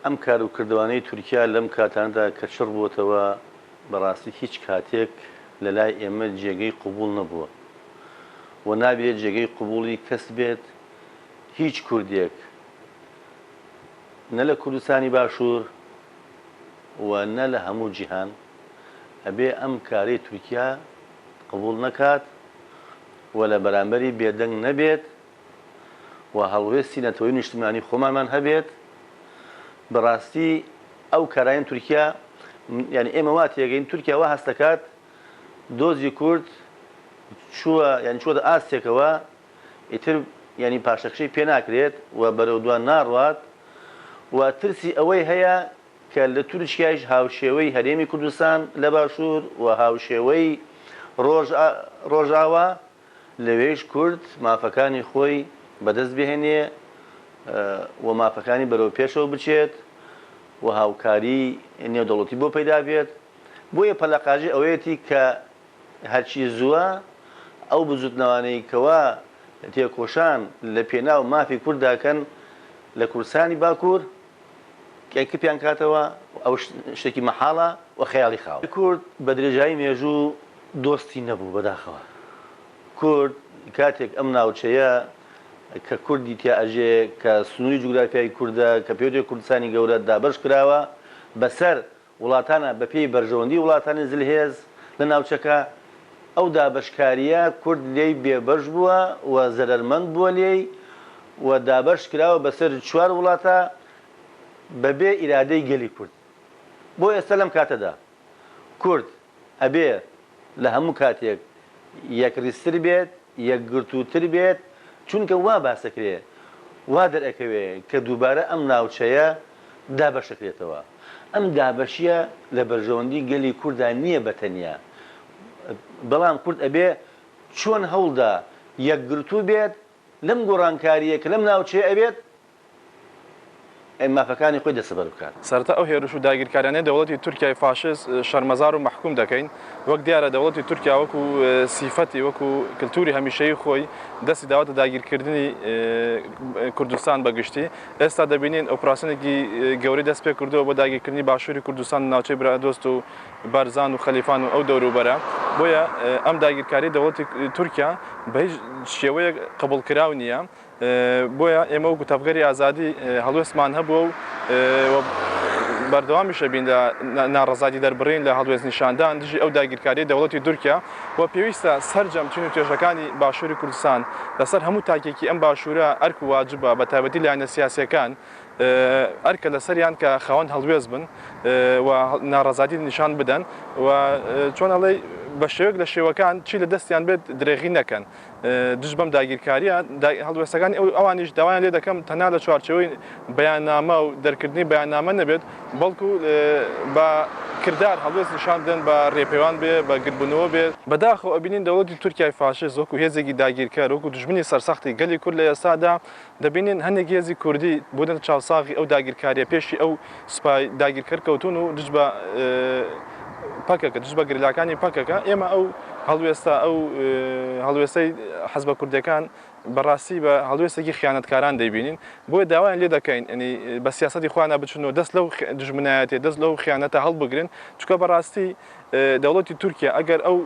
ئەم کار و کردوانەی تورکیا لەم کاتاندا کە چڕ بووتەوە بەڕاستی هیچ کاتێک لە لای ئێمە جێگەی قوبوڵ نەبووە و نابێت جێگەی قوبوڵی کەس بێت هیچ کوردێک نە لە کوردستانی باشوور و نە لە هەموو جیهان ئەبێ ئەم کارەی تورکیا قبول نەکات و لە بەرامبەری بێدەنگ نەبێت و هەڵوێستی نەتەوەی نیشتیمانی خۆمانمان هەبێت. بەڕاستی ئەو کارایەن تورکیا یعنی ئێمە وا تێگەین تورکیا وا هەست دەکات دۆزی کورد چووە یعنی چووەتە ئاستێکەوە ئیتر یعنی پاشەخشەی پێ ناکرێت و بەرەو دوان ناڕوات و ترسی ئەوەی هەیە کە لە تورکیایش هاوشێوەی هەرێمی کوردستان لە باشوور و هاوشێوەی ڕۆژاوا لەوێش کورد مافەکانی خۆی بەدەست بهێنێ و مافەکانی بەرەو پێشەوە بچێت و هاوکاری نێودەوڵەتی بۆ پەیدا بێت. بۆیە پەلەقاژی ئەوەیەتی کە هەرچی زووە ئەو بزوتنەوانەی کەوا تێکۆشان لە پێناو مافی کورداکەن لە کوردستانی باکوور کەیکپیان کاتەوە ئەو شتێکی مەحاڵە و خەیاڵی خاوە. کورد بە درێژایی مێژوو دۆستی نەبوو بەداخەوە. کورد کاتێک ئەم ناوچەیە کە کوردی تیا ئەژێ کە سنووری جوگرافیای کووردە کە پێوتێک کوردستانی گەورە دابەش کراوە بەسەر وڵاتانە بە پێی بەرژەوەندی وڵاتانی زلهێز لە ناوچەکە ئەو دابەشکاریە کورد لێی بێبەش بووە و زەرمەند بووە لێی و دابەش کراوە بەسەر 4 وڵاتە بەبێ ئیرادەی گەلی کورد. بۆ ئێستا لەم کاتەدا کورد ئەبێ لە هەموو کاتێک یەکریستر بێت یەکگرتووتر بێت چونکە وا باسەکرێ وا دەرەکەوێ کە دووبارە ئەم ناوچەیە دابەشەکرێتەوە. ئەم دابەشیە لە بەرژەوەندی گەلی کووردا نییە بەتەنیا بەڵام کورد ئەبێ چۆن هەوڵدا یەکگرتوو بێت لەم گۆڕانکاریە کە لەم ناوچەیە ئەبێت مافەکانی خۆی دەسەبەر بکات. سەرەتا ئەو هێرش و داگیرکاریانەی دەوڵەتی تورکیای فاشست شەرمەزار و مەحکوم دەکەین وەک دیارە دەوڵەتی تورکیا وەکو سیفەتی وەکو کللتوری هەمیشەیی خۆی دەستی داوەتە داگیرکردنی کوردستان بەگشتی. ئێستا دەبینین ئۆپراسیۆنێکی گەورەی دەست پێ کردووە بۆ داگیرکردنی باشووری کوردستان ناوچەی برادۆست و بارزان و خەلیفان و ئەو دەوروبەرە. بۆیە ئەم داگیرکاری دەوڵەتی تورکیا بە هیچ شێوەیەک قبولکراو نییە. بۆیە ئێمە وەکو تەبگەری ئازادی هەڵوێستمان هەبووە و بەردەوامیشە بین لە ناڕەزادی دەربڕین لە هەڵوێست نیشاندان دژی ئەو داگیرکاری دەوڵەتی تورکیا و پێویستە سەرجەم چین و توێژەکانی باشووری کوردستان لەسەر هەموو تاکێکی ئەم باشوورە ئەرک و واجبە بە تایبەتی لایەنە سیاسیەکان ئەرکە لەسەریان کە خاوەن هەڵوێست بن و ناڕەزادی نیشان بدەن و چۆن ئەڵێ بە شێوەیەک لە شێوەکان چی لە دەستیان بێت درێغی نەکەن. دژ بەم داگیرکاریە هەڵوێستەکانی ئەوانیش داوایان لێ دەکەم تەنها لە چوارچەوەی بەیاننامە و دەرکردنی بەیاننامە نەبێت بەڵکو بە کردار هەڵوێست نیشان بدەن بە ڕێپەیوان بێ بە گربوونەوە بێت. بەداخەوە ئەبینین دەوڵەتی تورکیای فاشست وەکو هێزێکی داگیرکار وەکو دژمنی سەرسەختی گەلی کورد لە ئێستادا دەبینین هەندێک هێزی کوردی بۆدەن چاوساغی ئەو داگیرکاریە پێشی ئەو سوپای داگیرکەر کەوتون و دژ بە پەکەکە دژ بە گرلاکانی پەکەکە. ئێمە ئەو هەڵوێستا ئەو هەڵوێستەی حەزبە کوردەکان بەڕاستی بە هەڵوێستێکی خیانەتکاران دەیبینین. بۆیە داوایان لێ دەکەین ینی بە سیاسەتی خۆیان بچنەوە دەست لەو دژمنایەتێ دەست لەو خیانەتە هەڵبگرن چونکە بەڕاستی دەوڵەتی تورکیا ئەگەر ئەو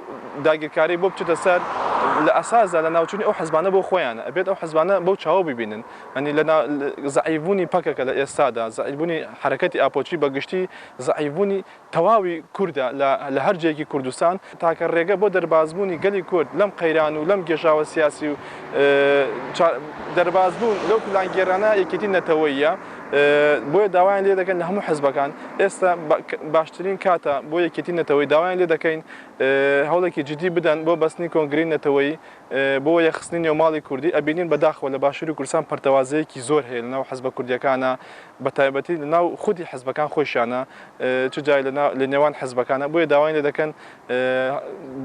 داگیرکاری بۆ بچێتە سەر لە ئەساسدا لە ناوچوونی ئەو حەزبانە بۆ خۆیانە ئەبێت ئەو حەزبانە بەو چاوە ببینن ینی لە زەعیفبوونی پەکەکە لە ئێستادا زەعیفبوونی حرەکەتی ئاپۆچی بەگشتی زەعیفبوونی تەواوی کووردە لە هەر جێکی کوردستان تاکە ڕێگە بۆ دەربازبوونی گەلی کورد لەم قەیران و لەم گێژاوە سیاسی و دەربازبوون لەو پلانگێرانە یەکێتی نەتەوەییە. بۆیە داوایان لێ دەکەن لە هەموو حەزبەکان ئێستا باشترین کاتە بۆ یەکێتی نەتەوەی داوایان لێ دەکەین هەوڵێکی جدی بدەن بۆ بەستنی کۆنگری نەتەوەی بۆ یەخستنی نێوماڵی کوردی. ئەبینین بەداخەوە لە باشووری کوردستان پەرتەوازەیەکی زۆر هەیە لەناو حەزبە کوردیەکانە بە تایبەتی لەناو خودی حەزبەکان خۆشیانە چ جای لە نێوان حەزبەکانە. بۆیە داوایان لێ دەکەن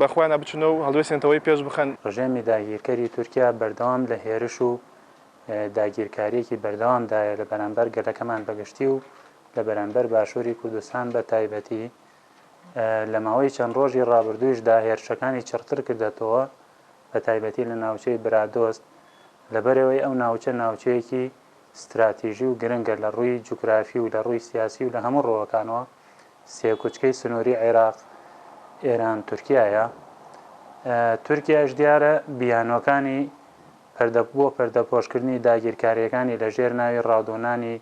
بەخۆیانە بچنەوە و هەڵوێستێنەوەی پێش بخەن. ڕژێمی داگیرکەری تورکیا بەردەوام لە هێرش و داگیرکاریەکی بەردەوامدایە لە بەرامبەر گەلەکەمان بەگشتی و لە بەرامبەر باشووری کوردستان بە تایبەتی لە ماوەی چەند ڕۆژی ڕابردوویشدا هێرشەکانی چڕتر کردێتەوە بە تایبەتی لە ناوچەی برادۆست لەبەرەوەی ئەو ناوچە ناوچەیەکی استراتیژی و گرنگە لە ڕووی جوگرافی و لە ڕووی سیاسی و لە هەموو ڕۆوەکانەوە سێکوچکەی سنووری عێراق ئێران تورکایە. تورکیاش دیارە بیانۆکانی بۆ پەردەپۆشکردنی داگیرکاریەکانی لە ژێر ناوی ڕاودۆنانی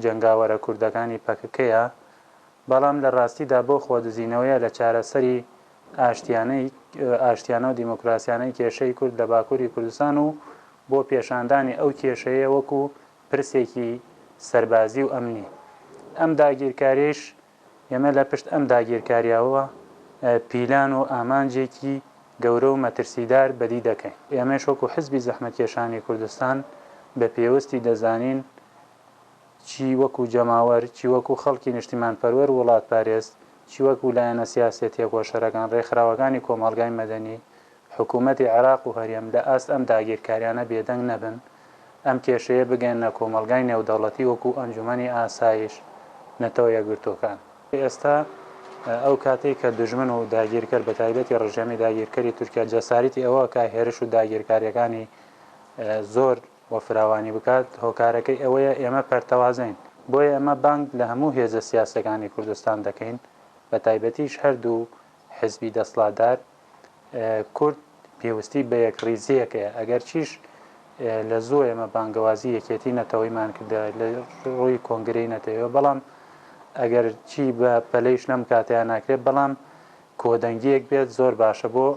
جەنگاوەرە کوردەکانی پەکەکەیە، بەڵام لە ڕاستیدا بۆ خۆدزینەوەیە لە چارەسەری ئاشتیانە و دیموکراسیانەی کێشەی کورد لە باکووری کوردستان و بۆ پێشاندانی ئەو کێشەیە وەکو پرسێکی سەربازی و ئەمنی. ئەم داگیرکاریش ئێمە لە پشت ئەم داگیرکاریاوە پیلان و ئامانجێکی گەورە و مەترسیدار بەدی دەکەین. ئێمەش وەکو حزبی زەحمەتکێشانی کوردستان بە پێوەستی دەزانین چی وەکو جەماوەر، چی وەکو خەڵکی نیشتیمان پەروەر وڵات پارێز، چی وەکو لایەنە سیاسەتی هۆشەرەکان ڕێکخراوەکانی کۆمەڵگای مەدەنی، حکوومەتی عێراق و هەریەم لە ئاست ئەم داگیرکاریانە بێدەنگ نەبن، ئەم کێشەیە بگەێنە کۆمەڵگای نێودەوڵەتی وەکو ئەنجومەنی ئاسایش نەتەوە یەکگرتوەکان. ئێستا ئەو کاتێک کە دژمن و داگیرکەر بە تایبەتی ڕژێمی داگیرکەری تورکیا جەساریتی ئەوە کە هێرش و داگیرکاریەکانی زۆر وە فراوانی بکات، هۆکارەکەی ئەوەیە ئێمە پەرتەوازین. بۆیە ئەمە بانگ لە هەموو هێزە سیاسەکانی کوردستان دەکەین، بە تایبەتیش هەردوو حزبی دەسڵاتدار کورد پێویستی بە یەکڕیزیەکەیە. ئەگەر چیش لە زۆر ئێمە بانگەوازی یەکێتی نەتەوەیمان کردە لە ڕووی کۆنگرەی نەتەوە، بەڵام ئەگەر چی بە پەلەیش نەم کاتیان ناکرێت، بەڵام کۆدەنگیەک بێت زۆر باشە بۆ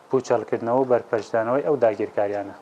پوچەڵکردنەوە و بەرپەرشدانەوەی ئەو داگیرکاریانە.